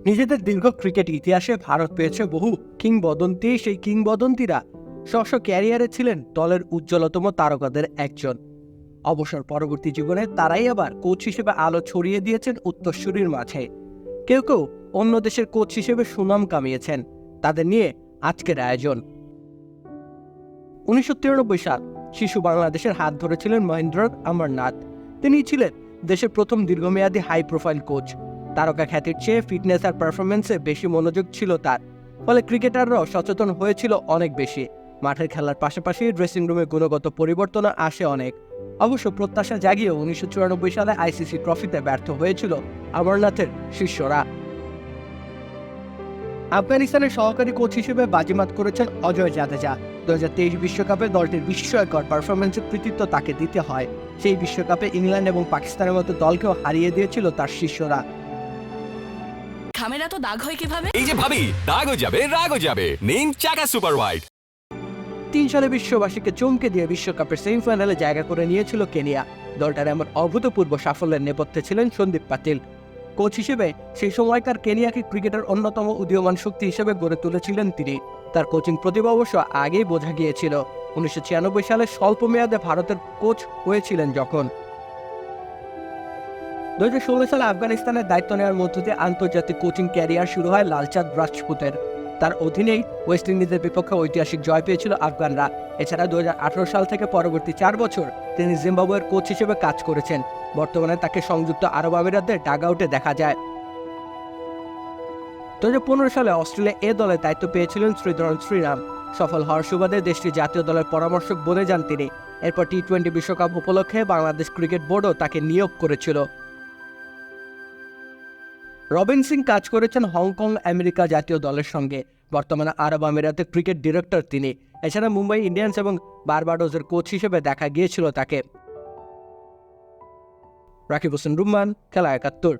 নিজেদের দীর্ঘ ক্রিকেট ইতিহাসে ভারত পেয়েছে বহু কিংবদন্তি। সেই কিংবদন্তিরা স্ব ক্যারিয়ারে ছিলেন দলের উজ্জ্বলতম তারকাদের একজন। অবসর পরবর্তী জীবনে তারাই আবার কোচ হিসেবে আলো ছড়িয়ে দিয়েছেন উত্তরসূরির মাঝে। কেউ কেউ অন্য দেশের কোচ হিসেবে সুনাম কামিয়েছেন। তাদের নিয়ে আজকের আয়োজন। 1993 সাল শিশু বাংলাদেশের হাত ধরেছিলেন মহেন্দ্র অমরনাথ। তিনি ছিলেন দেশের প্রথম দীর্ঘমেয়াদী হাই প্রোফাইল কোচ। তারকা খ্যাতির চেয়ে ফিটনেস আর পারফরমেন্সে বেশি মনোযোগ ছিল তার। ফলে ক্রিকেটাররাও সচেতন হয়েছিল অনেক বেশি। মাঠের খেলার পাশাপাশি ড্রেসিং রুমে গুণগত পরিবর্তন আসে অনেক। অবশ্য প্রত্যাশা জাগিয়েও 1994 সালে আইসিসি ট্রফিতে ব্যর্থ হয়েছিল অমরনাথের শিষ্যরা। আফগানিস্তানের সহকারী কোচ হিসেবে বাজিমাত করেছেন অজয় জাদেজা। 2023 বিশ্বকাপে দলটির বিস্ময়কর পারফরমেন্সের কৃতিত্ব তাকে দিতে হয়। সেই বিশ্বকাপে ইংল্যান্ড এবং পাকিস্তানের মতো দলকেও হারিয়ে দিয়েছিল তার শিষ্যরা। খামেরা তো দাগ হয় কিভাবে? এই যে ভাবি, দাগও যাবে রাগও যাবে। নিন চাকা সুপার হোয়াইট। 3 সালে বিশ্ববাসীকে চমকে দিয়ে বিশ্বকাপের সেমিফাইনালে জায়গা করে নিয়েছিল কেনিয়া। দলটার এমন অভূতপূর্ব সাফল্যের নেপথ্যে ছিলেন সন্দীপ পাতিল। কোচ হিসেবে সেই সময়কার কেনিয়াকে ক্রিকেটের অন্যতম উদীয়মান শক্তি হিসেবে গড়ে তুলেছিলেন তিনি। তার কোচিং প্রতিভা অবশ্য আগেই বোঝা গিয়েছিল। 1996 সালে স্বল্প মেয়াদে ভারতের কোচ হয়েছিলেন যখন। 2016 সালে আফগানিস্তানের দায়িত্ব নেওয়ার মধ্য দিয়ে আন্তর্জাতিক কোচিং ক্যারিয়ার শুরু হয় লালচাঁদ রাজপুতের। তার অধীনেই ওয়েস্ট ইন্ডিজের বিপক্ষে ঐতিহাসিক জয় পেয়েছিল আফগানরা। এছাড়া 2018 সাল থেকে পরবর্তী 4 বছর তিনি জিম্বাবুয়ের কোচ হিসেবে কাজ করেছেন। বর্তমানে তাকে সংযুক্ত আরব আমিরাতের ডাগআউটে দেখা যায়। 2015 সালে অস্ট্রেলিয়া এ দলের দায়িত্ব পেয়েছিলেন শ্রীধরন শ্রীরাম। সফল হওয়ার সুবাদে দেশটির জাতীয় দলের পরামর্শক বনে যান তিনি। এরপর টি-20 বিশ্বকাপ উপলক্ষে বাংলাদেশ ক্রিকেট বোর্ডও তাকে নিয়োগ করেছিল। রবিন সিং কাজ করেছেন হংকং আমেরিকা জাতীয় দলের সঙ্গে। বর্তমানে আরব আমিরাতের ক্রিকেট ডিরেক্টর তিনি। এছাড়া মুম্বাই ইন্ডিয়ান্স এবং বারবাডোসের কোচ হিসেবে দেখা গিয়েছিল তাকে। রাকিব হোসেন রুম্মান, খেলা 71।